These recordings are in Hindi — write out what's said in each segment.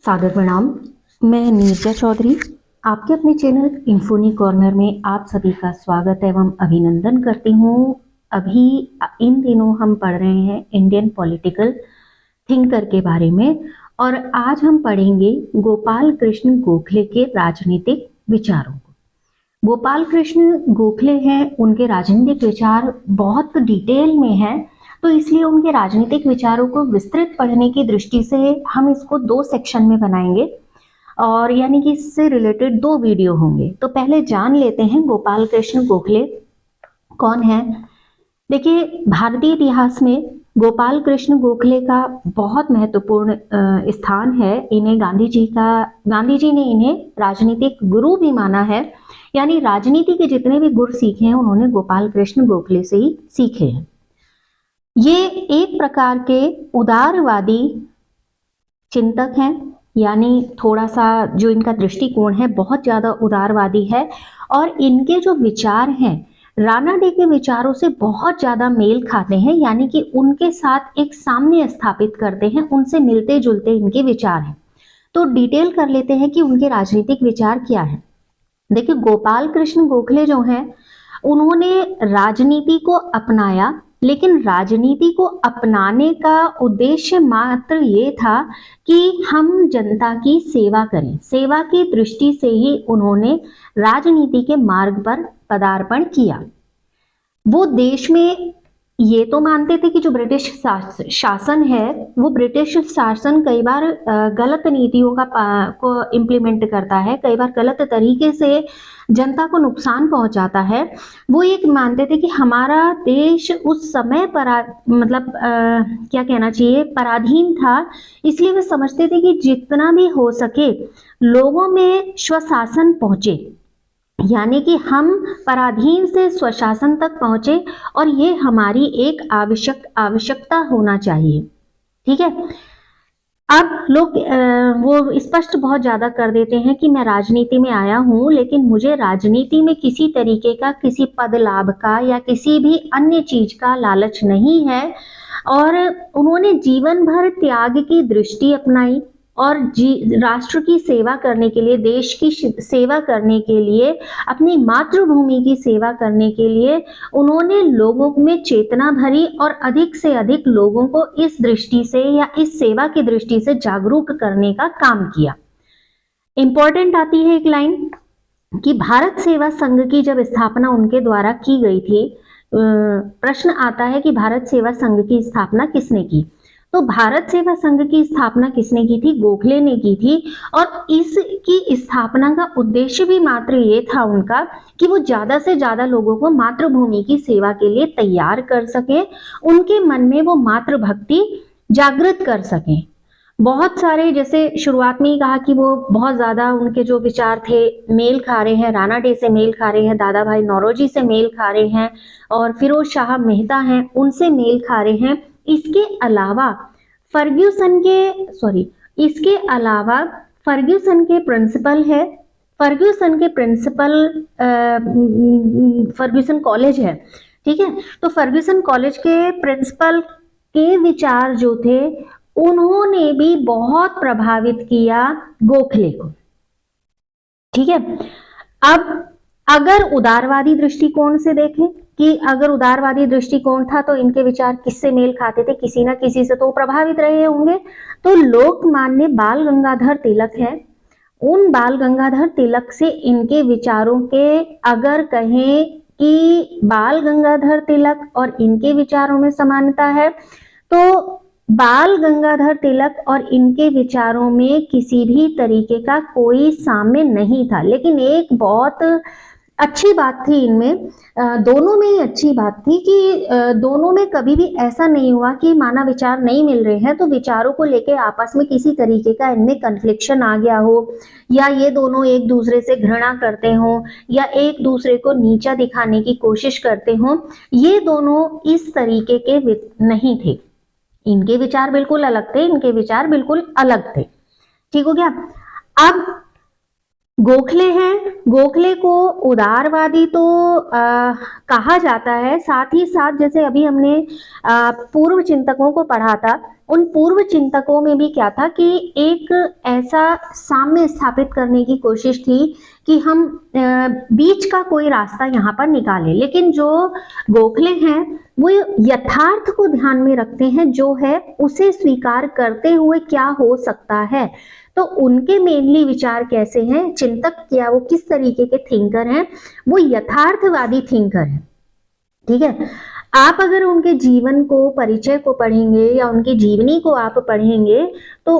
सादर प्रणाम। मैं नीरजा चौधरी आपके अपने चैनल इन्फोनी कॉर्नर में आप सभी का स्वागत एवं अभिनंदन करती हूँ। अभी इन दिनों हम पढ़ रहे हैं इंडियन पॉलिटिकल थिंकर के बारे में और आज हम पढ़ेंगे गोपाल कृष्ण गोखले के राजनीतिक विचारों को। गोपाल कृष्ण गोखले हैं, उनके राजनीतिक विचार बहुत डिटेल में हैं, तो इसलिए उनके राजनीतिक विचारों को विस्तृत पढ़ने की दृष्टि से हम इसको 2 सेक्शन में बनाएंगे और यानी कि इससे रिलेटेड 2 वीडियो होंगे। तो पहले जान लेते हैं गोपाल कृष्ण गोखले कौन है। देखिए, भारतीय इतिहास में गोपाल कृष्ण गोखले का बहुत महत्वपूर्ण स्थान है। इन्हें गांधी जी ने इन्हें राजनीतिक गुरु भी माना है, यानी राजनीति के जितने भी गुर सीखे हैं उन्होंने गोपाल कृष्ण गोखले से ही सीखे हैं। ये एक प्रकार के उदारवादी चिंतक हैं, यानी थोड़ा सा जो इनका दृष्टिकोण है बहुत ज्यादा उदारवादी है और इनके जो विचार हैं राणा डे के विचारों से बहुत ज्यादा मेल खाते हैं, यानी कि उनके साथ एक साम्य स्थापित करते हैं, उनसे मिलते जुलते इनके विचार हैं। तो डिटेल कर लेते हैं कि उनके राजनीतिक विचार क्या है। देखिए, गोपाल कृष्ण गोखले जो हैं उन्होंने राजनीति को अपनाया, लेकिन राजनीति को अपनाने का उद्देश्य मात्र ये था कि हम जनता की सेवा करें। सेवा की दृष्टि से ही उन्होंने राजनीति के मार्ग पर पदार्पण किया। वो देश में ये तो मानते थे कि जो ब्रिटिश शासन है वो ब्रिटिश शासन कई बार गलत नीतियों को इम्प्लीमेंट करता है, कई बार गलत तरीके से जनता को नुकसान पहुंचाता है। वो एक मानते थे कि हमारा देश उस समय क्या कहना चाहिए, पराधीन था, इसलिए वे समझते थे कि जितना भी हो सके लोगों में स्वशासन पहुंचे, यानी कि हम पराधीन से स्वशासन तक पहुंचे और ये हमारी एक आवश्यकता होना चाहिए। ठीक है, अब लोग वो स्पष्ट बहुत ज्यादा कर देते हैं कि मैं राजनीति में आया हूं, लेकिन मुझे राजनीति में किसी तरीके का, किसी पद लाभ का या किसी भी अन्य चीज का लालच नहीं है। और उन्होंने जीवन भर त्याग की दृष्टि अपनाई और राष्ट्र की सेवा करने के लिए, देश की सेवा करने के लिए, अपनी मातृभूमि की सेवा करने के लिए उन्होंने लोगों में चेतना भरी और अधिक से अधिक लोगों को इस दृष्टि से या इस सेवा की दृष्टि से जागरूक करने का काम किया। इंपॉर्टेंट आती है एक लाइन कि भारत सेवा संघ की जब स्थापना उनके द्वारा की गई थी, प्रश्न आता है कि भारत सेवा संघ की स्थापना किसने की। तो भारत सेवा संघ की स्थापना किसने की थी? गोखले ने की थी। और इसकी स्थापना का उद्देश्य भी मात्र ये था उनका कि वो ज्यादा से ज्यादा लोगों को मातृभूमि की सेवा के लिए तैयार कर सके, उनके मन में वो मातृभक्ति जागृत कर सके। बहुत सारे, जैसे शुरुआत में ही कहा कि वो बहुत ज्यादा उनके जो विचार थे मेल खा रहे हैं, राणा डे से मेल खा रहे हैं, दादा भाई नौरोजी से मेल खा रहे हैं और फिरोज शाह मेहता हैं उनसे मेल खा रहे हैं। इसके अलावा फर्ग्यूसन के प्रिंसिपल है, फर्ग्यूसन कॉलेज है। ठीक है, तो फर्ग्यूसन कॉलेज के प्रिंसिपल के विचार जो थे उन्होंने भी बहुत प्रभावित किया गोखले को। ठीक है, अब अगर उदारवादी दृष्टिकोण से देखें कि अगर उदारवादी दृष्टिकोण था तो इनके विचार किससे मेल खाते थे? किसी ना किसी से तो प्रभावित रहे होंगे। तो लोकमान्य बाल गंगाधर तिलक है, उन बाल गंगाधर तिलक से इनके विचारों के, अगर कहें कि बाल गंगाधर तिलक और इनके विचारों में समानता है तो बाल गंगाधर तिलक और इनके विचारों में किसी भी तरीके का कोई साम्य नहीं था। लेकिन एक बहुत अच्छी बात थी इनमें, दोनों में ही अच्छी बात थी कि दोनों में कभी भी ऐसा नहीं हुआ कि माना विचार नहीं मिल रहे हैं तो विचारों को लेके आपस में किसी तरीके का इनमें कन्फ्लिक्शन आ गया हो, या ये दोनों एक दूसरे से घृणा करते हो या एक दूसरे को नीचा दिखाने की कोशिश करते हो। ये दोनों इस तरीके के नहीं थे, इनके विचार बिल्कुल अलग थे, इनके विचार बिल्कुल अलग थे। ठीक हो गया। अब गोखले हैं, गोखले को उदारवादी तो कहा जाता है, साथ ही साथ जैसे अभी हमने पूर्व चिंतकों को पढ़ा था उन पूर्व चिंतकों में भी क्या था कि एक ऐसा साम्य स्थापित करने की कोशिश थी कि हम बीच का कोई रास्ता यहाँ पर निकालें। लेकिन जो गोखले हैं वो यथार्थ को ध्यान में रखते हैं, जो है उसे स्वीकार करते हुए क्या हो सकता है। तो उनके मेनली विचार कैसे हैं, चिंतक क्या वो किस तरीके के थिंकर हैं, वो यथार्थवादी थिंकर हैं। ठीक है, आप अगर उनके जीवन को, परिचय को पढ़ेंगे या उनकी जीवनी को आप पढ़ेंगे तो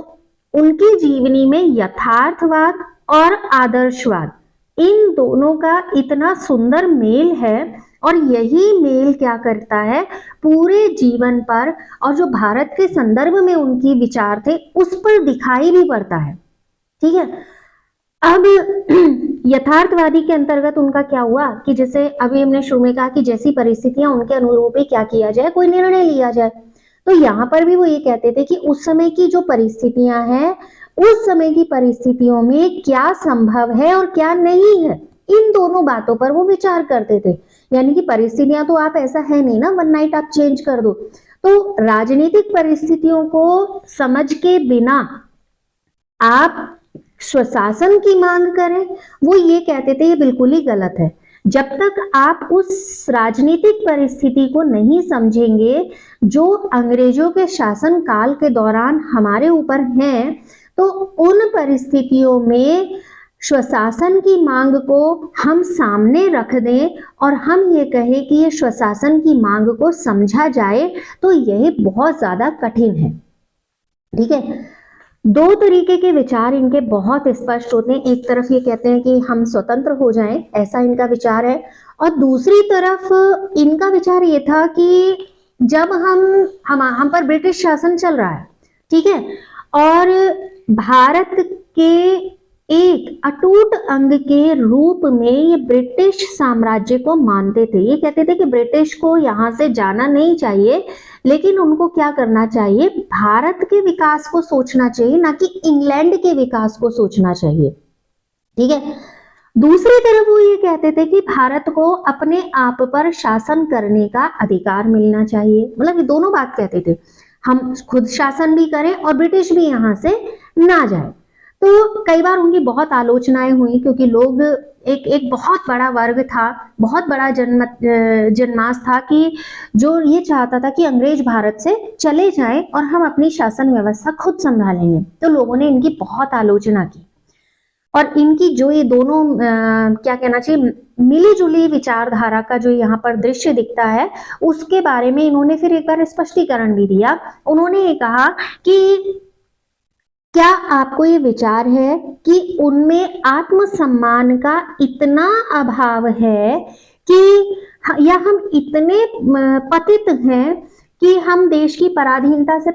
उनकी जीवनी में यथार्थवाद और आदर्शवाद, इन दोनों का इतना सुंदर मेल है। और यही मेल क्या करता है पूरे जीवन पर, और जो भारत के संदर्भ में उनके विचार थे उस पर दिखाई भी पड़ता है। ठीक है, अब यथार्थवादी के अंतर्गत उनका क्या हुआ कि जैसे अभी हमने शुरू में कहा कि जैसी परिस्थितियां उनके अनुरूप ही क्या किया जाए, कोई निर्णय लिया जाए। तो यहाँ पर भी वो ये कहते थे कि उस समय की जो परिस्थितियां हैं, उस समय की परिस्थितियों में क्या संभव है और क्या नहीं है, इन दोनों बातों पर वो विचार करते थे। यानी कि परिस्थितियां तो आप ऐसा है नहीं ना वन नाइट आप चेंज कर दो, तो राजनीतिक परिस्थितियों को समझ के बिना आप स्वशासन की मांग करें, वो ये कहते थे ये बिल्कुल ही गलत है। जब तक आप उस राजनीतिक परिस्थिति को नहीं समझेंगे जो अंग्रेजों के शासन काल के दौरान हमारे ऊपर हैं, तो उन परिस्थितियों में स्वशासन की मांग को हम सामने रख दें और हम ये कहें कि ये स्वशासन की मांग को समझा जाए, तो यह बहुत ज्यादा कठिन है। ठीक है, दो तरीके के विचार इनके बहुत स्पष्ट होते हैं। एक तरफ ये कहते हैं कि हम स्वतंत्र हो जाएं, ऐसा इनका विचार है, और दूसरी तरफ इनका विचार ये था कि जब हम पर ब्रिटिश शासन चल रहा है, ठीक है, और भारत के एक अटूट अंग के रूप में ये ब्रिटिश साम्राज्य को मानते थे। ये कहते थे कि ब्रिटिश को यहाँ से जाना नहीं चाहिए, लेकिन उनको क्या करना चाहिए, भारत के विकास को सोचना चाहिए, ना कि इंग्लैंड के विकास को सोचना चाहिए। ठीक है, दूसरी तरफ वो ये कहते थे कि भारत को अपने आप पर शासन करने का अधिकार मिलना चाहिए। मतलब ये दोनों बात कहते थे, हम खुद शासन भी करें और ब्रिटिश भी यहाँ से ना जाए। तो कई बार उनकी बहुत आलोचनाएं हुई, क्योंकि लोग एक बहुत बड़ा वर्ग था, बहुत बड़ा जनमास था कि जो ये चाहता था कि अंग्रेज भारत से चले जाएं और हम अपनी शासन व्यवस्था खुद संभालेंगे। तो लोगों ने इनकी बहुत आलोचना की, और इनकी जो ये दोनों क्या कहना चाहिए मिली जुली विचारधारा का जो यहाँ पर दृश्य दिखता है, उसके बारे में इन्होंने फिर एक बार स्पष्टीकरण भी दिया। उन्होंने ये कहा कि क्या आपको ये विचार है कि उनमें आत्मसम्मान का इतना अभाव है कि या हम इतने पतित हैं कि हम देश की पराधीनता से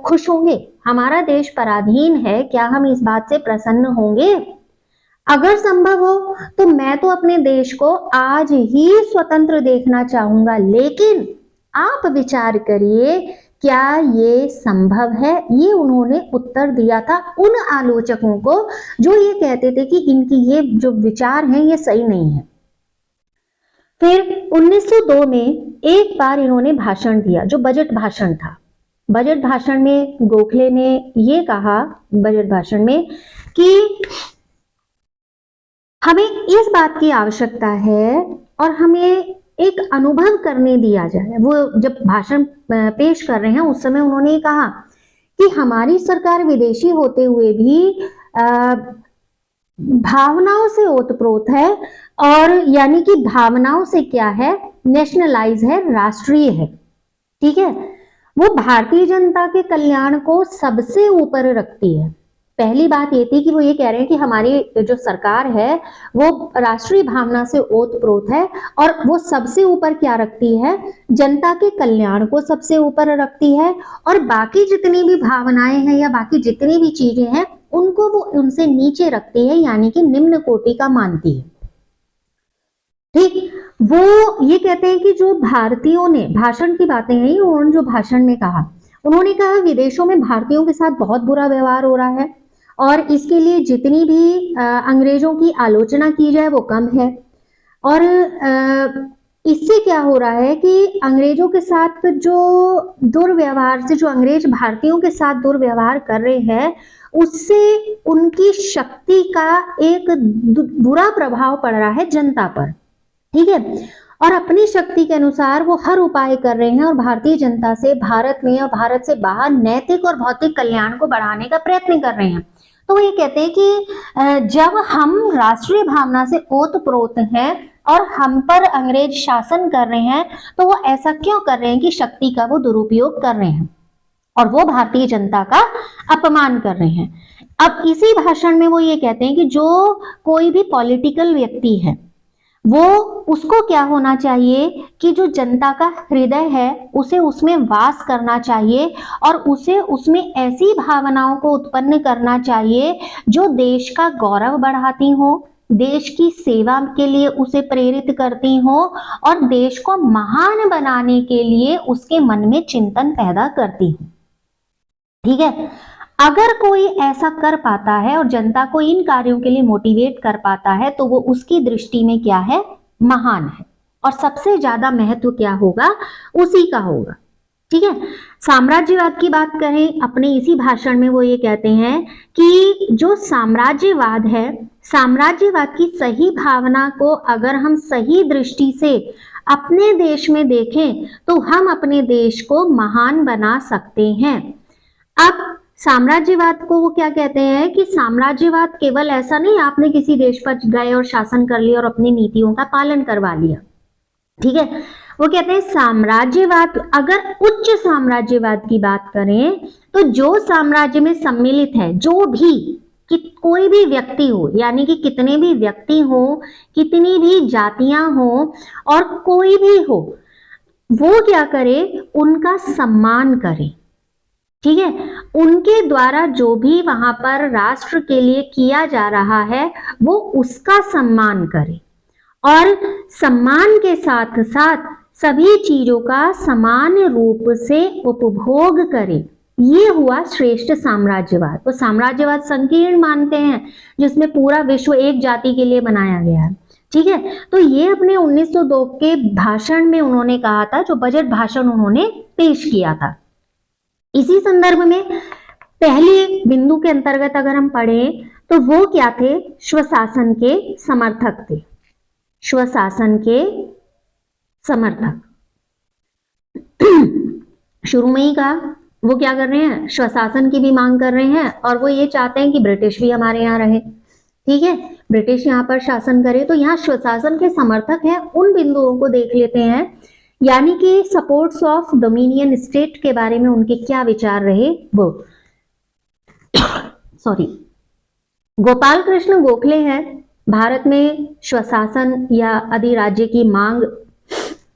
खुश होंगे? हमारा देश पराधीन है, क्या हम इस बात से प्रसन्न होंगे? अगर संभव हो तो मैं तो अपने देश को आज ही स्वतंत्र देखना चाहूंगा, लेकिन आप विचार करिए क्या ये संभव है? ये उन्होंने उत्तर दिया था उन आलोचकों को जो ये कहते थे कि इनकी ये जो विचार हैं ये सही नहीं है। फिर 1902 में एक बार इन्होंने भाषण दिया, जो बजट भाषण था। बजट भाषण में गोखले ने ये कहा, बजट भाषण में, कि हमें इस बात की आवश्यकता है और हमें एक अनुभव करने दिया जाए। वो जब भाषण पेश कर रहे हैं उस समय उन्होंने कहा कि हमारी सरकार विदेशी होते हुए भी भावनाओं से ओतप्रोत है, और यानी कि भावनाओं से क्या है, नेशनलाइज है, राष्ट्रीय है। ठीक है, वो भारतीय जनता के कल्याण को सबसे ऊपर रखती है। पहली बात ये थी कि वो ये कह रहे हैं कि हमारी जो सरकार है वो राष्ट्रीय भावना से ओतप्रोत है, और वो सबसे ऊपर क्या रखती है, जनता के कल्याण को सबसे ऊपर रखती है, और बाकी जितनी भी भावनाएं हैं या बाकी जितनी भी चीजें हैं उनको वो उनसे नीचे रखती है, यानी कि निम्न कोटि का मानती है। ठीक, वो ये कहते हैं कि जो भारतीयों ने, भाषण की बातें हैं, उन्होंने जो भाषण में कहा, उन्होंने कहा विदेशों में भारतीयों के साथ बहुत बुरा व्यवहार हो रहा है, और इसके लिए जितनी भी अंग्रेजों की आलोचना की जाए वो कम है। और इससे क्या हो रहा है कि अंग्रेजों के साथ जो दुर्व्यवहार से, जो अंग्रेज भारतीयों के साथ दुर्व्यवहार कर रहे हैं, उससे उनकी शक्ति का एक बुरा प्रभाव पड़ रहा है जनता पर। ठीक है, और अपनी शक्ति के अनुसार वो हर उपाय कर रहे हैं और भारतीय जनता से भारत में और भारत से बाहर नैतिक और भौतिक कल्याण को बढ़ाने का प्रयत्न कर रहे हैं। तो वो ये कहते हैं कि जब हम राष्ट्रीय भावना से ओतप्रोत हैं और हम पर अंग्रेज शासन कर रहे हैं, तो वो ऐसा क्यों कर रहे हैं कि शक्ति का वो दुरुपयोग कर रहे हैं और वो भारतीय जनता का अपमान कर रहे हैं। अब इसी भाषण में वो ये कहते हैं कि जो कोई भी पॉलिटिकल व्यक्ति है, वो उसको क्या होना चाहिए कि जो जनता का हृदय है उसे उसमें वास करना चाहिए और उसे उसमें ऐसी भावनाओं को उत्पन्न करना चाहिए जो देश का गौरव बढ़ाती हो, देश की सेवा के लिए उसे प्रेरित करती हो और देश को महान बनाने के लिए उसके मन में चिंतन पैदा करती हो। ठीक है, अगर कोई ऐसा कर पाता है और जनता को इन कार्यों के लिए मोटिवेट कर पाता है, तो वो उसकी दृष्टि में क्या है, महान है और सबसे ज्यादा महत्व क्या होगा, उसी का होगा। ठीक है, साम्राज्यवाद की बात करें अपने इसी भाषण में वो ये कहते हैं कि जो साम्राज्यवाद है, साम्राज्यवाद की सही भावना को अगर हम सही दृष्टि से अपने देश में देखें तो हम अपने देश को महान बना सकते हैं। अब साम्राज्यवाद को वो क्या कहते हैं कि साम्राज्यवाद केवल ऐसा नहीं आपने किसी देश पर गए और शासन कर लिया और अपनी नीतियों का पालन करवा लिया। ठीक है, वो कहते हैं साम्राज्यवाद, अगर उच्च साम्राज्यवाद की बात करें तो जो साम्राज्य में सम्मिलित है, जो भी कि कोई भी व्यक्ति हो, यानी कि कितने भी व्यक्ति हो, कितनी भी जातियां हो और कोई भी हो, वो क्या करे, उनका सम्मान करे। ठीक है, उनके द्वारा जो भी वहां पर राष्ट्र के लिए किया जा रहा है वो उसका सम्मान करे और सम्मान के साथ साथ सभी चीजों का समान रूप से उपभोग करे। ये हुआ श्रेष्ठ साम्राज्यवाद। वो साम्राज्यवाद संकीर्ण मानते हैं जिसमें पूरा विश्व एक जाति के लिए बनाया गया है। ठीक है, तो ये अपने 1902 के भाषण में उन्होंने कहा था, जो बजट भाषण उन्होंने पेश किया था। इसी संदर्भ में पहले बिंदु के अंतर्गत अगर हम पढ़ें तो वो क्या थे, स्वशासन के समर्थक थे, स्वशासन के समर्थक। शुरू में ही कहा वो क्या कर रहे हैं, स्वशासन की भी मांग कर रहे हैं और वो ये चाहते हैं कि ब्रिटिश भी हमारे यहाँ रहे। ठीक है, ब्रिटिश यहाँ पर शासन करे। तो यहाँ स्वशासन के समर्थक हैं, उन बिंदुओं को देख लेते हैं, यानी कि सपोर्ट्स ऑफ डोमिनियन स्टेट के बारे में उनके क्या विचार रहे वो। सॉरी, गोपाल कृष्ण गोखले हैं, भारत में स्वशासन या अधिराज्य की मांग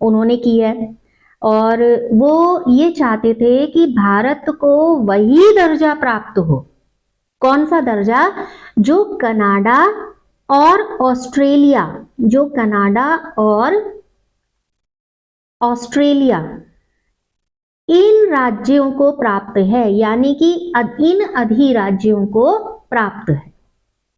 उन्होंने की है और वो ये चाहते थे कि भारत को वही दर्जा प्राप्त हो। कौन सा दर्जा, जो कनाडा और ऑस्ट्रेलिया, जो कनाडा और ऑस्ट्रेलिया इन राज्यों को प्राप्त है, यानी कि इन अधिराज्यों को प्राप्त है।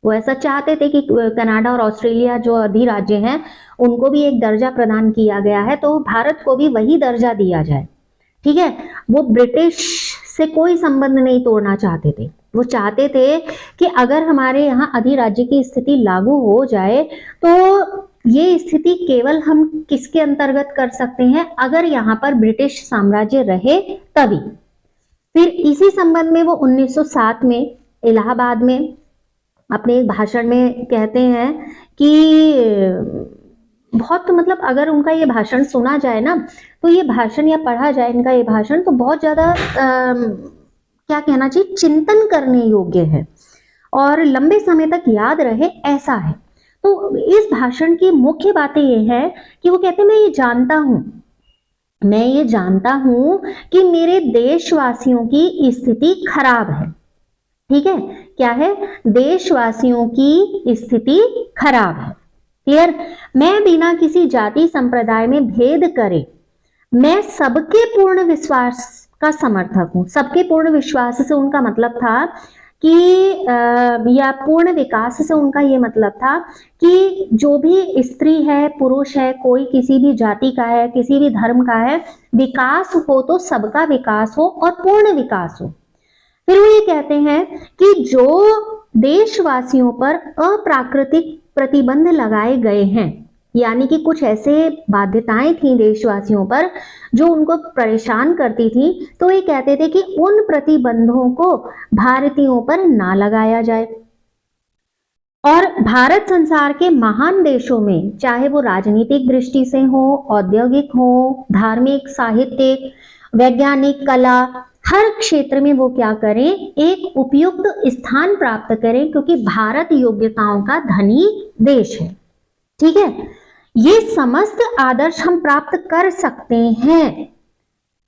वो ऐसा चाहते थे कि कनाडा और ऑस्ट्रेलिया जो अधिराज्य हैं उनको भी एक दर्जा प्रदान किया गया है, तो भारत को भी वही दर्जा दिया जाए। ठीक है, वो ब्रिटिश से कोई संबंध नहीं तोड़ना चाहते थे। वो चाहते थे कि अगर हमारे यहाँ अधिराज्य की स्थिति लागू हो जाए तो ये स्थिति केवल हम किसके अंतर्गत कर सकते हैं, अगर यहाँ पर ब्रिटिश साम्राज्य रहे तभी। फिर इसी संबंध में वो 1907 में इलाहाबाद में अपने एक भाषण में कहते हैं कि बहुत, मतलब अगर उनका ये भाषण सुना जाए ना, तो ये भाषण या पढ़ा जाए इनका ये भाषण, तो बहुत ज्यादा क्या कहना चाहिए, चिंतन करने योग्य है और लंबे समय तक याद रहे, ऐसा है। तो इस भाषण की मुख्य बातें ये है कि वो कहते हैं मैं ये जानता हूं कि मेरे देशवासियों की स्थिति खराब है। ठीक है, क्या है, देशवासियों की स्थिति खराब है। क्लियर, मैं बिना किसी जाति संप्रदाय में भेद करे मैं सबके पूर्ण विश्वास का समर्थक हूं। सबके पूर्ण विश्वास से उनका मतलब था कि या पूर्ण विकास से उनका ये मतलब था कि जो भी स्त्री है, पुरुष है, कोई किसी भी जाति का है, किसी भी धर्म का है, विकास हो तो सबका विकास हो और पूर्ण विकास हो। फिर वो ये कहते हैं कि जो देशवासियों पर अप्राकृतिक प्रतिबंध लगाए गए हैं, यानी कि कुछ ऐसे बाध्यताएं थी देशवासियों पर जो उनको परेशान करती थी, तो ये कहते थे कि उन प्रतिबंधों को भारतीयों पर ना लगाया जाए। और भारत संसार के महान देशों में, चाहे वो राजनीतिक दृष्टि से हो, औद्योगिक हो, धार्मिक, साहित्यिक, वैज्ञानिक, कला, हर क्षेत्र में वो क्या करें, एक उपयुक्त स्थान प्राप्त करें, क्योंकि भारत योग्यताओं का धनी देश है। ठीक है, ये समस्त आदर्श हम प्राप्त कर सकते हैं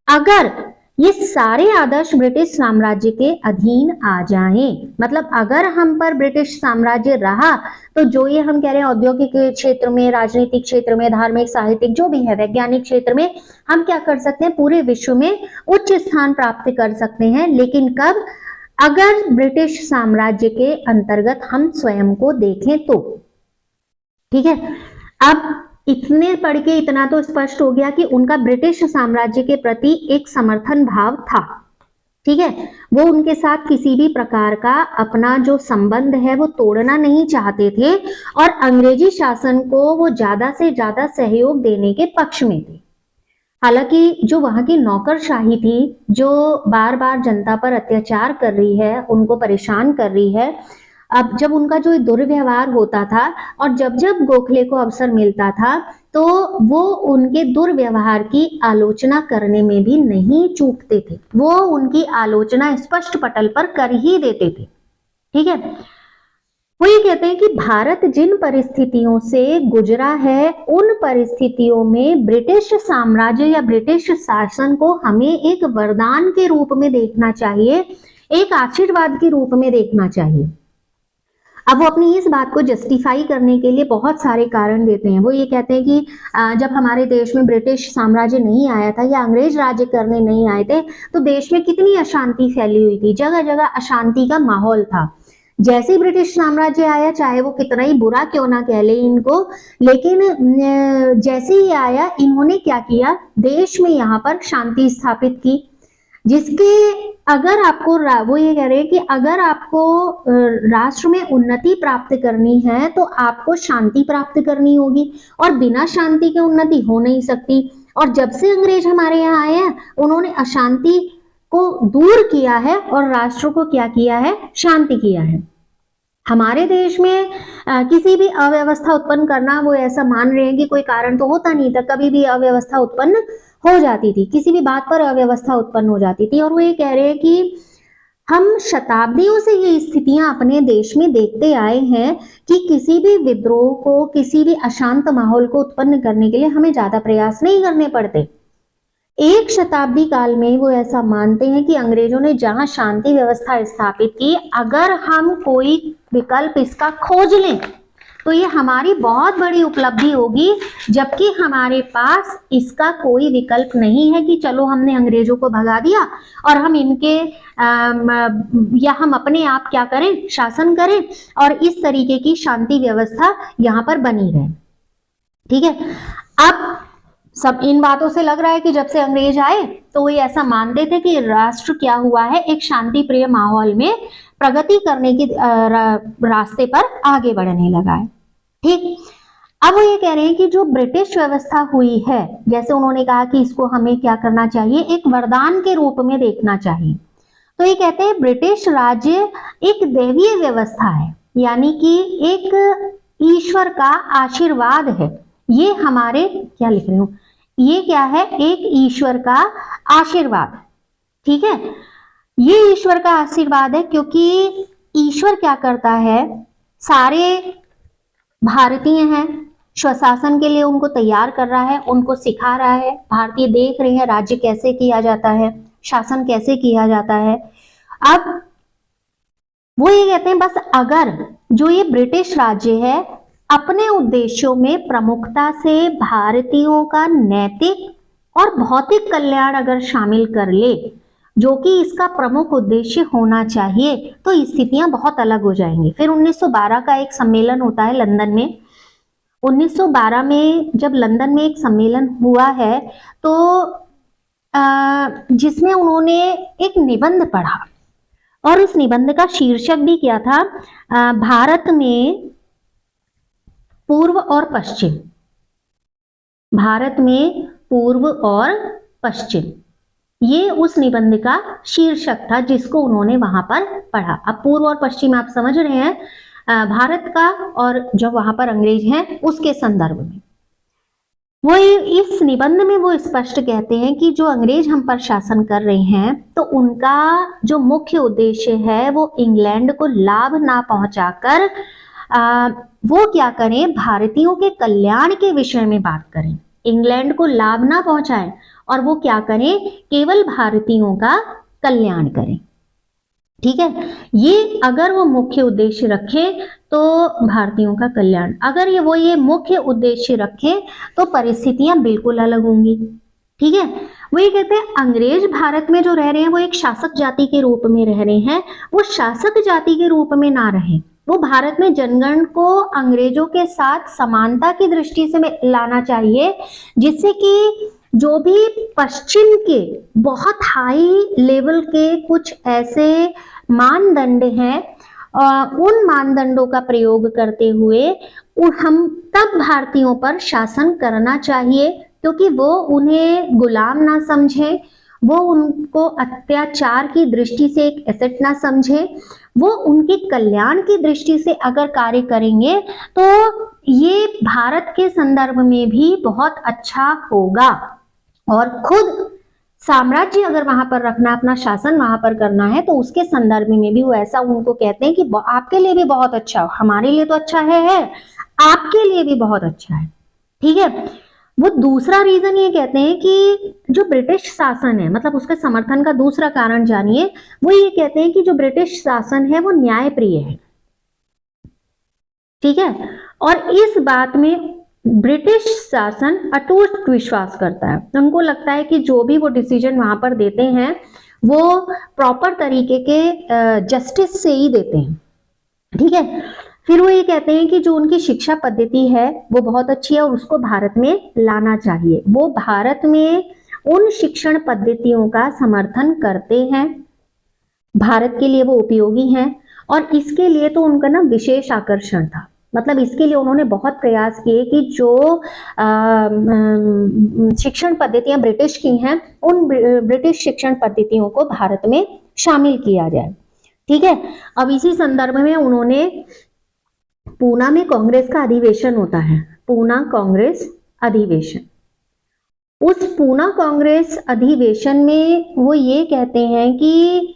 अगर ये सारे आदर्श ब्रिटिश साम्राज्य के अधीन आ जाएं। मतलब अगर हम पर ब्रिटिश साम्राज्य रहा तो जो ये हम कह रहे हैं औद्योगिक क्षेत्र में, राजनीतिक क्षेत्र में, धार्मिक, साहित्यिक, जो भी है, वैज्ञानिक क्षेत्र में हम क्या कर सकते हैं, पूरे विश्व में उच्च स्थान प्राप्त कर सकते हैं। लेकिन कब? अगर ब्रिटिश साम्राज्य के अंतर्गत हम स्वयं को देखें तो। ठीक है, अब इतने पढ़ के इतना तो स्पष्ट हो गया कि उनका ब्रिटिश साम्राज्य के प्रति एक समर्थन भाव था। ठीक है, वो उनके साथ किसी भी प्रकार का अपना जो संबंध है वो तोड़ना नहीं चाहते थे और अंग्रेजी शासन को वो ज्यादा से ज्यादा सहयोग देने के पक्ष में थे। हालांकि जो वहां की नौकरशाही थी, जो बार बार जनता पर अत्याचार कर रही है, उनको परेशान कर रही है, अब जब उनका जो दुर्व्यवहार होता था और जब जब गोखले को अवसर मिलता था तो वो उनके दुर्व्यवहार की आलोचना करने में भी नहीं चूकते थे। वो उनकी आलोचना स्पष्ट पटल पर कर ही देते थे। ठीक है, वो ये कहते हैं कि भारत जिन परिस्थितियों से गुजरा है उन परिस्थितियों में ब्रिटिश साम्राज्य या ब्रिटिश शासन को हमें एक वरदान के रूप में देखना चाहिए, एक आशीर्वाद के रूप में देखना चाहिए। अब वो अपनी इस बात को जस्टिफाई करने के लिए बहुत सारे कारण देते हैं। वो ये कहते हैं कि जब हमारे देश में ब्रिटिश साम्राज्य नहीं आया था या अंग्रेज राज्य करने नहीं आए थे तो देश में कितनी अशांति फैली हुई थी, जगह जगह अशांति का माहौल था। जैसे ही ब्रिटिश साम्राज्य आया, चाहे वो कितना ही बुरा क्यों ना कह ले इनको, लेकिन जैसे ही आया इन्होंने क्या किया, देश में यहाँ पर शांति स्थापित की, जिसके अगर आपको वो ये कह रहे हैं कि अगर आपको राष्ट्र में उन्नति प्राप्त करनी है तो आपको शांति प्राप्त करनी होगी और बिना शांति के उन्नति हो नहीं सकती। और जब से अंग्रेज हमारे यहाँ आए हैं उन्होंने अशांति को दूर किया है और राष्ट्र को क्या किया है, शांति किया है। हमारे देश में किसी भी अव्यवस्था उत्पन्न करना, वो ऐसा मान रहे हैं कि कोई कारण तो होता नहीं था, कभी भी अव्यवस्था उत्पन्न हो जाती थी, किसी भी बात पर अव्यवस्था उत्पन्न हो जाती थी। और वो ये कह रहे हैं कि हम शताब्दियों से ये स्थितियां अपने देश में देखते आए हैं कि किसी भी विद्रोह को, किसी भी अशांत माहौल को उत्पन्न करने के लिए हमें ज्यादा प्रयास नहीं करने पड़ते। एक शताब्दी काल में वो ऐसा मानते हैं कि अंग्रेजों ने जहां शांति व्यवस्था स्थापित की, अगर हम कोई विकल्प इसका खोज लें तो ये हमारी बहुत बड़ी उपलब्धि होगी, जबकि हमारे पास इसका कोई विकल्प नहीं है कि चलो हमने अंग्रेजों को भगा दिया और हम इनके या हम अपने आप क्या करें, शासन करें और इस तरीके की शांति व्यवस्था यहाँ पर बनी रहे। ठीक है, अब सब इन बातों से लग रहा है कि जब से अंग्रेज आए तो वो ऐसा मानते थे कि राष्ट्र क्या हुआ है, एक शांति प्रिय माहौल में प्रगति करने की रास्ते पर आगे बढ़ने लगा है। ठीक, अब वो ये कह रहे हैं कि जो ब्रिटिश व्यवस्था हुई है, जैसे उन्होंने कहा कि इसको हमें क्या करना चाहिए, एक वरदान के रूप में देखना चाहिए। तो ये कहते हैं ब्रिटिश राज्य एक दैवीय व्यवस्था है, यानी कि एक ईश्वर का आशीर्वाद है। ये हमारे क्या लिख रही हूं, ये क्या है, एक ईश्वर का आशीर्वाद। ठीक है, ये ईश्वर का आशीर्वाद है क्योंकि ईश्वर क्या करता है, सारे भारतीय हैं, स्वशासन के लिए उनको तैयार कर रहा है, उनको सिखा रहा है। भारतीय देख रहे हैं राज्य कैसे किया जाता है, शासन कैसे किया जाता है। अब वो ये कहते हैं बस अगर जो ये ब्रिटिश राज्य है अपने उद्देश्यों में प्रमुखता से भारतीयों का नैतिक और भौतिक कल्याण अगर शामिल कर ले, जो कि इसका प्रमुख उद्देश्य होना चाहिए, तो स्थितियां बहुत अलग हो जाएंगी। फिर 1912 का एक सम्मेलन होता है लंदन में। 1912 में जब लंदन में एक सम्मेलन हुआ है, तो जिसमें उन्होंने एक निबंध पढ़ा, और उस निबंध का शीर्षक भी क्या था, भारत में पूर्व और पश्चिम। भारत में पूर्व और पश्चिम, ये उस निबंध का शीर्षक था जिसको उन्होंने वहां पर पढ़ा। अब पूर्व और पश्चिम आप समझ रहे हैं, भारत का और जो वहां पर अंग्रेज हैं उसके संदर्भ में। वो इस निबंध में वो स्पष्ट कहते हैं कि जो अंग्रेज हम पर शासन कर रहे हैं, तो उनका जो मुख्य उद्देश्य है वो इंग्लैंड को लाभ ना पहुंचाकर वो क्या करें, भारतीयों के कल्याण के विषय में बात करें। इंग्लैंड को लाभ ना पहुंचाएं और वो क्या करें, केवल भारतीयों का कल्याण करें। ठीक है, ये अगर वो मुख्य उद्देश्य रखे तो भारतीयों का कल्याण, अगर ये मुख्य उद्देश्य रखे तो परिस्थितियां बिल्कुल अलग होंगी। ठीक है, वो ये कहते हैं अंग्रेज भारत में जो रह रहे हैं वो एक शासक जाति के रूप में रह रहे हैं, वो शासक जाति के रूप में ना रहे, वो भारत में जनगण को अंग्रेजों के साथ समानता की दृष्टि से लाना चाहिए, जिससे कि जो भी पश्चिम के बहुत हाई लेवल के कुछ ऐसे मानदंड हैं, उन मानदंडों का प्रयोग करते हुए हम तब भारतीयों पर शासन करना चाहिए, क्योंकि वो उन्हें गुलाम ना समझे, वो उनको अत्याचार की दृष्टि से एक एसेट ना समझे, वो उनके कल्याण की दृष्टि से अगर कार्य करेंगे तो ये भारत के संदर्भ में भी बहुत अच्छा होगा। और खुद साम्राज्य अगर वहां पर रखना, अपना शासन वहां पर करना है, तो उसके संदर्भ में भी वो ऐसा उनको कहते हैं कि आपके लिए भी बहुत अच्छा हो, हमारे लिए तो अच्छा है, आपके लिए भी बहुत अच्छा है। ठीक है, वो दूसरा रीजन ये कहते हैं कि जो ब्रिटिश शासन है, मतलब उसके समर्थन का दूसरा कारण जानिए, वो ये कहते हैं कि जो ब्रिटिश शासन है वो न्यायप्रिय है। ठीक है, और इस बात में ब्रिटिश शासन अटूट विश्वास करता है। उनको लगता है कि जो भी वो डिसीजन वहां पर देते हैं वो प्रॉपर तरीके के जस्टिस से ही देते हैं। ठीक है, फिर वो ये कहते हैं कि जो उनकी शिक्षा पद्धति है वो बहुत अच्छी है और उसको भारत में लाना चाहिए। वो भारत में उन शिक्षण पद्धतियों का समर्थन करते हैं, भारत के लिए वो उपयोगी हैं, और इसके लिए तो उनका ना विशेष आकर्षण था। मतलब इसके लिए उन्होंने बहुत प्रयास किए कि जो शिक्षण पद्धतियां ब्रिटिश की हैं, उन ब्रिटिश शिक्षण पद्धतियों को भारत में शामिल किया जाए। ठीक है, अब इसी संदर्भ में उन्होंने पूना में कांग्रेस का अधिवेशन होता है, पूना कांग्रेस अधिवेशन। उस पूना कांग्रेस अधिवेशन में वो ये कहते हैं कि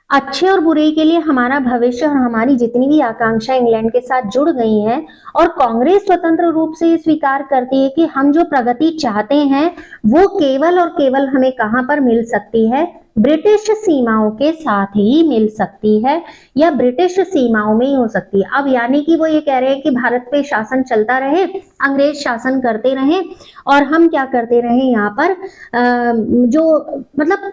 अच्छे और बुरे के लिए हमारा भविष्य और हमारी जितनी भी आकांक्षा इंग्लैंड के साथ जुड़ गई हैं, और कांग्रेस स्वतंत्र रूप से स्वीकार करती है कि हम जो प्रगति चाहते हैं वो केवल और केवल हमें कहां पर मिल सकती है, ब्रिटिश सीमाओं के साथ ही मिल सकती है, या ब्रिटिश सीमाओं में ही हो सकती है। अब यानी कि वो ये कह रहे हैं कि भारत पे शासन चलता रहे, अंग्रेज शासन करते रहे और हम क्या करते रहे यहाँ पर जो मतलब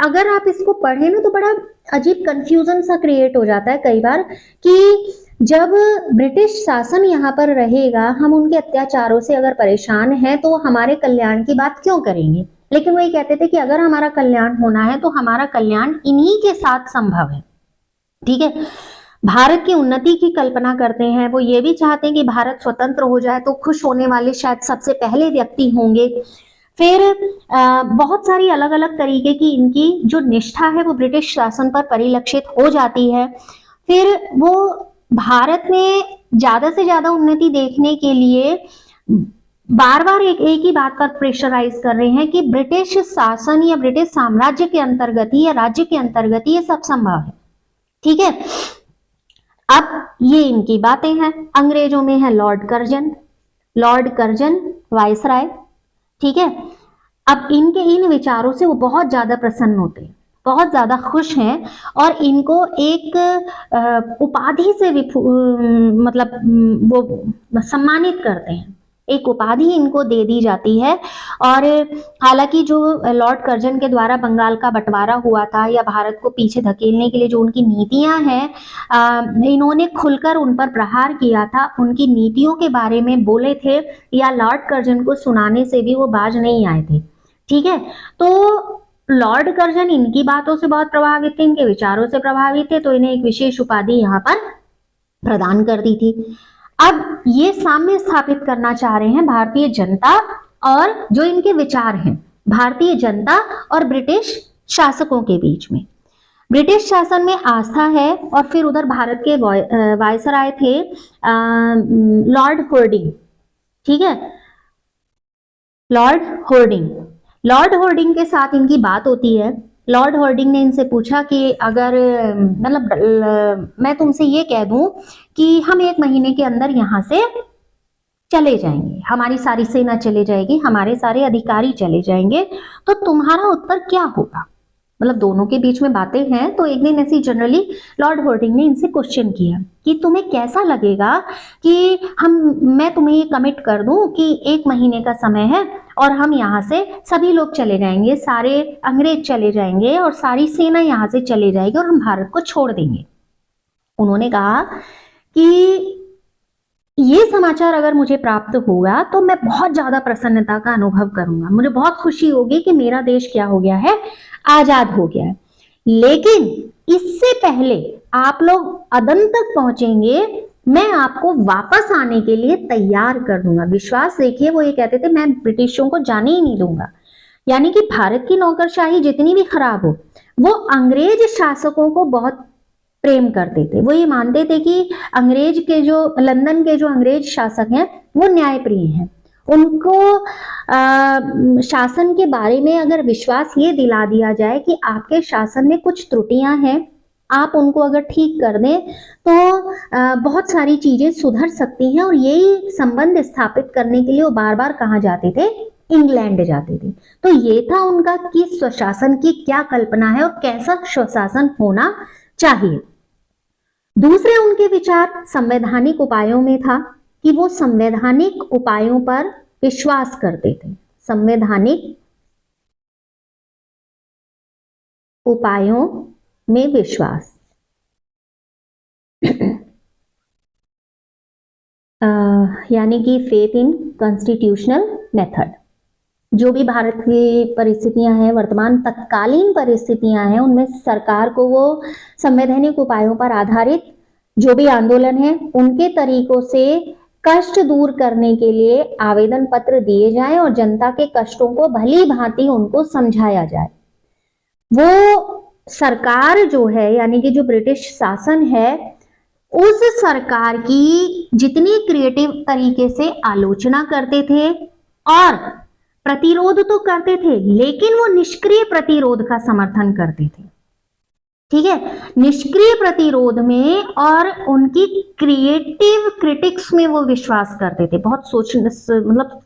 अगर आप इसको पढ़े ना तो बड़ा अजीब कंफ्यूजन सा क्रिएट हो जाता है कई बार कि जब ब्रिटिश शासन यहाँ पर रहेगा, हम उनके अत्याचारों से अगर परेशान हैं तो हमारे कल्याण की बात क्यों करेंगे। लेकिन वो ये कहते थे कि अगर हमारा कल्याण होना है तो हमारा कल्याण इन्हीं के साथ संभव है। ठीक है, भारत की उन्नति की कल्पना करते हैं, वो ये भी चाहते हैं कि भारत स्वतंत्र हो जाए तो खुश होने वाले शायद सबसे पहले व्यक्ति होंगे। फिर बहुत सारी अलग अलग तरीके की इनकी जो निष्ठा है वो ब्रिटिश शासन पर परिलक्षित हो जाती है। फिर वो भारत में ज्यादा से ज्यादा उन्नति देखने के लिए बार बार एक ही बात पर प्रेशराइज कर रहे हैं कि ब्रिटिश शासन या ब्रिटिश साम्राज्य के अंतर्गत ही या राज्य के अंतर्गत ही ये सब संभव है। ठीक है, अब ये इनकी बातें हैं। अंग्रेजों में है लॉर्ड कर्जन वाइसराय। ठीक है, अब इनके इन विचारों से वो बहुत ज्यादा प्रसन्न होते हैं, बहुत ज्यादा खुश हैं, और इनको एक उपाधि से मतलब वो सम्मानित करते हैं। एक उपाधि इनको दे दी जाती है। और हालांकि जो लॉर्ड कर्जन के द्वारा बंगाल का बंटवारा हुआ था या भारत को पीछे धकेलने के लिए जो उनकी नीतियां हैं, इन्होंने खुलकर उन पर प्रहार किया था, उनकी नीतियों के बारे में बोले थे या लॉर्ड कर्जन को सुनाने से भी वो बाज नहीं आए थे। ठीक है, तो लॉर्ड कर्जन इनकी बातों से बहुत प्रभावित थे, इनके विचारों से प्रभावित थे, तो इन्हें एक विशेष उपाधि यहाँ पर प्रदान कर दी थी। अब ये साम्य स्थापित करना चाह रहे हैं भारतीय जनता और जो इनके विचार हैं भारतीय जनता और ब्रिटिश शासकों के बीच में। ब्रिटिश शासन में आस्था है और फिर उधर भारत के वायसराय थे लॉर्ड होर्डिंग। ठीक है, लॉर्ड होर्डिंग के साथ इनकी बात होती है। लॉर्ड होर्डिंग ने इनसे पूछा कि अगर मतलब मैं तुमसे ये कह दूं कि हम 1 महीने के अंदर यहां से चले जाएंगे, हमारी सारी सेना चले जाएगी, हमारे सारे अधिकारी चले जाएंगे, तो तुम्हारा उत्तर क्या होगा? मतलब दोनों के बीच में बातें हैं। तो एक दिन ऐसी जनरली लॉर्ड होर्डिंग ने इनसे क्वेश्चन किया कि तुम्हें कैसा लगेगा कि मैं तुम्हें ये कमिट कर दूं कि 1 महीने का समय है और हम यहाँ से सभी लोग चले जाएंगे, सारे अंग्रेज चले जाएंगे और सारी सेना यहाँ से चले जाएगी और हम भारत को छोड़ देंगे। उन्होंने कहा कि ये समाचार अगर मुझे प्राप्त होगा तो मैं बहुत ज्यादा प्रसन्नता का अनुभव करूंगा, मुझे बहुत खुशी होगी कि मेरा देश क्या हो गया है, आजाद हो गया है। लेकिन इससे पहले आप लोग अदन तक पहुंचेंगे, मैं आपको वापस आने के लिए तैयार कर दूंगा। विश्वास देखिए, वो ये कहते थे मैं ब्रिटिशों को जाने ही नहीं दूंगा। यानी कि भारत की नौकरशाही जितनी भी खराब हो, वो अंग्रेज शासकों को बहुत प्रेम करते थे। वो ये मानते थे कि अंग्रेज के जो लंदन के जो अंग्रेज शासक हैं वो न्यायप्रिय हैं। उनको शासन के बारे में अगर विश्वास ये दिला दिया जाए कि आपके शासन में कुछ त्रुटियां हैं, आप उनको अगर ठीक कर दें तो बहुत सारी चीजें सुधर सकती हैं। और यही संबंध स्थापित करने के लिए वो बार बार कहाँ जाते थे? इंग्लैंड जाते थे। तो ये था उनका कि स्वशासन की क्या कल्पना है और कैसा स्वशासन होना चाहिए। दूसरे उनके विचार संवैधानिक उपायों में था कि वो संवैधानिक उपायों पर विश्वास करते थे। संवैधानिक उपायों में विश्वास यानी कि फेथ इन कॉन्स्टिट्यूशनल मेथड। जो भी भारत की परिस्थितियां हैं, वर्तमान तत्कालीन परिस्थितियां हैं, उनमें सरकार को वो संवैधानिक उपायों पर आधारित जो भी आंदोलन है उनके तरीकों से कष्ट दूर करने के लिए आवेदन पत्र दिए जाएं और जनता के कष्टों को भली भांति उनको समझाया जाए। वो सरकार जो है यानी कि जो ब्रिटिश शासन है, उस सरकार की जितनी क्रिएटिव तरीके से आलोचना करते थे और प्रतिरोध तो करते थे, लेकिन वो निष्क्रिय प्रतिरोध का समर्थन करते थे। ठीक है, निष्क्रिय प्रतिरोध में और उनकी क्रिएटिव क्रिटिक्स में वो विश्वास करते थे। बहुत मतलब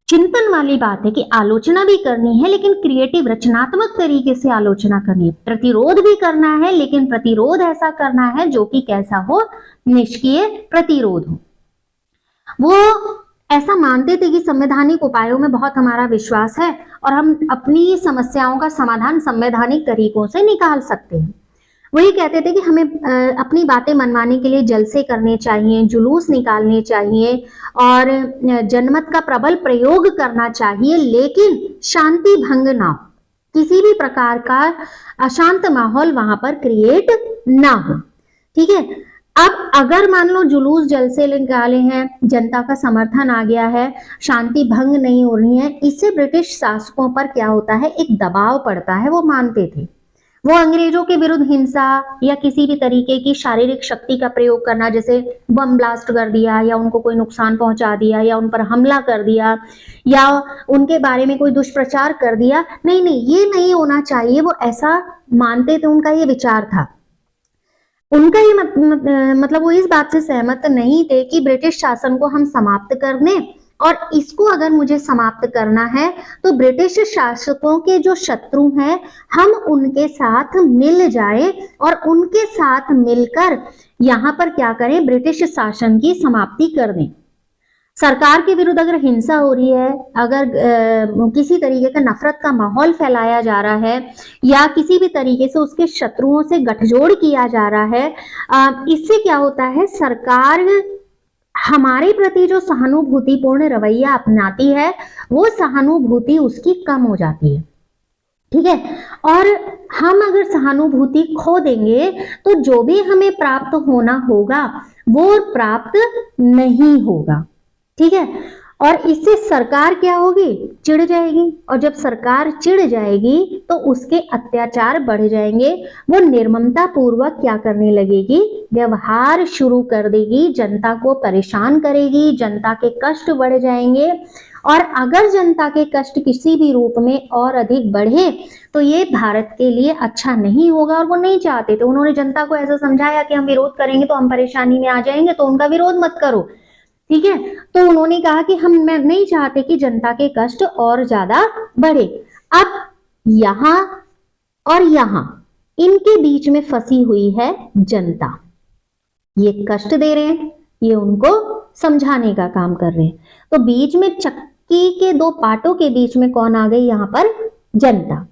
चिंतन वाली बात है कि आलोचना भी करनी है लेकिन क्रिएटिव रचनात्मक तरीके से आलोचना करनी है। प्रतिरोध भी करना है लेकिन प्रतिरोध ऐसा करना है जो कि कैसा हो? निष्क्रिय प्रतिरोध हो। वो ऐसा मानते थे कि संवैधानिक उपायों में बहुत हमारा विश्वास है और हम अपनी समस्याओं का समाधान संवैधानिक तरीकों से निकाल सकते हैं। वही कहते थे कि हमें अपनी बातें मनवाने के लिए जलसे करने चाहिए, जुलूस निकालने चाहिए और जनमत का प्रबल प्रयोग करना चाहिए, लेकिन शांति भंग ना हो, किसी भी प्रकार का अशांत माहौल वहां पर क्रिएट ना हो। ठीक है, अब अगर मान लो जुलूस जलसे निकाले हैं, जनता का समर्थन आ गया है, शांति भंग नहीं हो रही है, इससे ब्रिटिश शासकों पर क्या होता है? एक दबाव पड़ता है। वो मानते थे वो अंग्रेजों के विरुद्ध हिंसा या किसी भी तरीके की शारीरिक शक्ति का प्रयोग करना, जैसे बम ब्लास्ट कर दिया या उनको कोई नुकसान पहुंचा दिया या उन पर हमला कर दिया या उनके बारे में कोई दुष्प्रचार कर दिया, नहीं, ये नहीं होना चाहिए। वो ऐसा मानते थे, उनका ये विचार था। उनका ये मतलब वो इस बात से सहमत नहीं थे कि ब्रिटिश शासन को हम समाप्त कर दें, और इसको अगर मुझे समाप्त करना है तो ब्रिटिश शासकों के जो शत्रु हैं हम उनके साथ मिल जाए और उनके साथ मिलकर यहाँ पर क्या करें? ब्रिटिश शासन की समाप्ति कर दें। सरकार के विरुद्ध अगर हिंसा हो रही है, अगर किसी तरीके का नफरत का माहौल फैलाया जा रहा है या किसी भी तरीके से उसके शत्रुओं से गठजोड़ किया जा रहा है, इससे क्या होता है, सरकार हमारे प्रति जो सहानुभूतिपूर्ण रवैया अपनाती है वो सहानुभूति उसकी कम हो जाती है। ठीक है, और हम अगर सहानुभूति खो देंगे तो जो भी हमें प्राप्त होना होगा वो प्राप्त नहीं होगा। ठीक है, और इससे सरकार क्या होगी, चिढ़ जाएगी, और जब सरकार चिढ़ जाएगी तो उसके अत्याचार बढ़ जाएंगे। वो निर्ममता पूर्वक क्या करने लगेगी, व्यवहार शुरू कर देगी, जनता को परेशान करेगी, जनता के कष्ट बढ़ जाएंगे। और अगर जनता के कष्ट किसी भी रूप में और अधिक बढ़े तो ये भारत के लिए अच्छा नहीं होगा, और वो नहीं चाहते। तो उन्होंने जनता को ऐसा समझाया कि हम विरोध करेंगे तो हम परेशानी में आ जाएंगे, तो उनका विरोध मत करो। ठीक है, तो उन्होंने कहा कि हम नहीं चाहते कि जनता के कष्ट और ज्यादा बढ़े। अब यहां और यहां इनके बीच में फंसी हुई है जनता। ये कष्ट दे रहे हैं, ये उनको समझाने का काम कर रहे हैं। तो बीच में चक्की के दो पाटों के बीच में कौन आ गई, यहां पर जनता।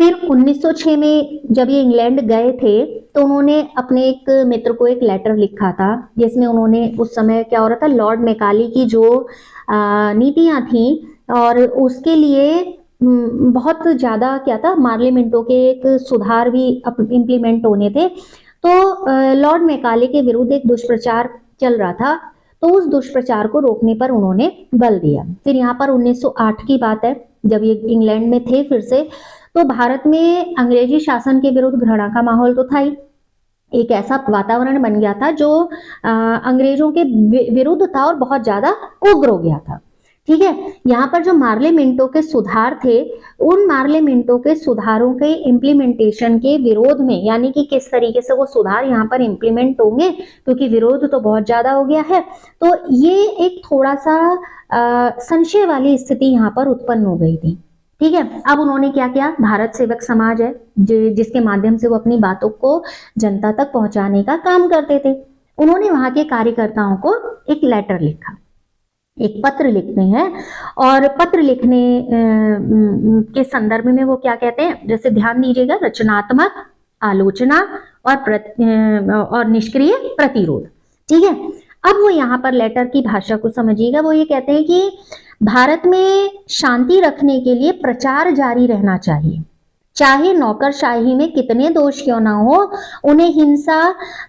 फिर 1906 में जब ये इंग्लैंड गए थे तो उन्होंने अपने एक मित्र को एक लेटर लिखा था, जिसमें उन्होंने, उस समय क्या हो रहा था, लॉर्ड मैकाले की जो नीतियां थी और उसके लिए बहुत ज़्यादा क्या था, पार्लियामेंटों के एक सुधार भी इम्प्लीमेंट होने थे। तो लॉर्ड मैकाले के विरुद्ध एक दुष्प्रचार चल रहा था, तो उस दुष्प्रचार को रोकने पर उन्होंने बल दिया। फिर यहाँ पर 1908 की बात है, जब ये इंग्लैंड में थे फिर से, तो भारत में अंग्रेजी शासन के विरुद्ध घृणा का माहौल तो था ही। एक ऐसा वातावरण बन गया था जो अंग्रेजों के विरुद्ध था और बहुत ज्यादा उग्र हो गया था। ठीक है, यहाँ पर जो पार्लियामेंटों के सुधार थे, उन पार्लियामेंटों के सुधारों के इम्प्लीमेंटेशन के विरोध में, यानी कि किस तरीके से वो सुधार यहाँ पर इम्प्लीमेंट होंगे, क्योंकि विरोध तो बहुत ज्यादा हो गया है, तो ये एक थोड़ा सा संशय वाली स्थिति यहाँ पर उत्पन्न हो गई थी। ठीक है, अब उन्होंने क्या किया, भारत सेवक समाज है जिसके माध्यम से वो अपनी बातों को जनता तक पहुंचाने का काम करते थे। उन्होंने वहां के कार्यकर्ताओं को एक लेटर लिखा, एक पत्र लिखते हैं, और पत्र लिखने के संदर्भ में वो क्या कहते हैं, जैसे ध्यान दीजिएगा, रचनात्मक आलोचना और निष्क्रिय प्रतिरोध। ठीक है, अब वो यहाँ पर लेटर की भाषा को समझिएगा। वो ये कहते हैं कि भारत में शांति रखने के लिए प्रचार जारी रहना चाहिए, चाहे नौकरशाही में कितने दोष क्यों ना हो। उन्हें हिंसा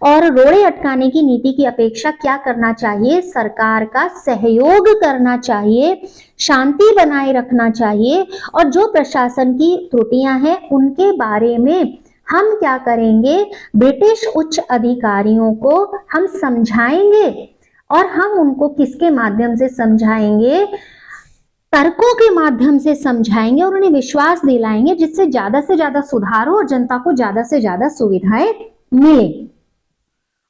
और रोड़े अटकाने की नीति की अपेक्षा क्या करना चाहिए, सरकार का सहयोग करना चाहिए, शांति बनाए रखना चाहिए, और जो प्रशासन की त्रुटियां हैं उनके बारे में हम क्या करेंगे, ब्रिटिश उच्च अधिकारियों को हम समझाएंगे। और हम उनको किसके माध्यम से समझाएंगे, तर्कों के माध्यम से समझाएंगे और उन्हें विश्वास दिलाएंगे, जिससे ज्यादा से ज्यादा सुधार हो और जनता को ज्यादा से ज्यादा सुविधाएं मिले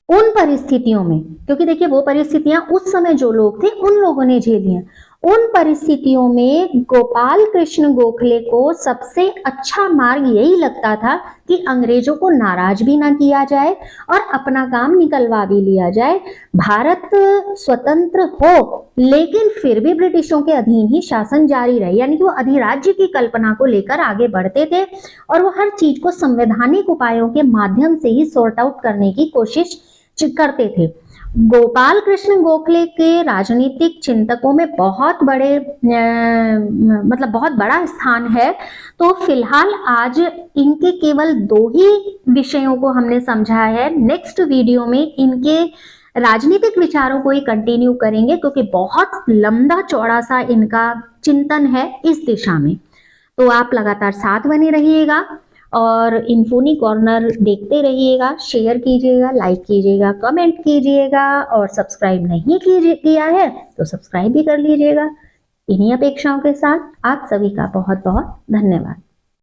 उन परिस्थितियों में। क्योंकि देखिए, वो परिस्थितियां उस समय जो लोग थे उन लोगों ने झेली हैं। उन परिस्थितियों में गोपाल कृष्ण गोखले को सबसे अच्छा मार्ग यही लगता था कि अंग्रेजों को नाराज भी ना किया जाए और अपना काम निकलवा भी लिया जाए। भारत स्वतंत्र हो लेकिन फिर भी ब्रिटिशों के अधीन ही शासन जारी रहे, यानी कि वो अधिराज्य की कल्पना को लेकर आगे बढ़ते थे और वो हर चीज को संवैधानिक उपायों के माध्यम से ही सॉर्ट आउट करने की कोशिश करते थे। गोपाल कृष्ण गोखले के राजनीतिक चिंतकों में बहुत बड़े बहुत बड़ा स्थान है। तो फिलहाल आज इनके केवल 2 ही विषयों को हमने समझा है। नेक्स्ट वीडियो में इनके राजनीतिक विचारों को ही कंटिन्यू करेंगे, क्योंकि बहुत लंबा चौड़ा सा इनका चिंतन है इस दिशा में। तो आप लगातार साथ बने रहिएगा और इन्फोनी कॉर्नर देखते रहिएगा, शेयर कीजिएगा, लाइक कीजिएगा, कमेंट कीजिएगा, और सब्सक्राइब नहीं किया है तो सब्सक्राइब भी कर लीजिएगा। इन्हीं अपेक्षाओं के साथ आप सभी का बहुत बहुत धन्यवाद।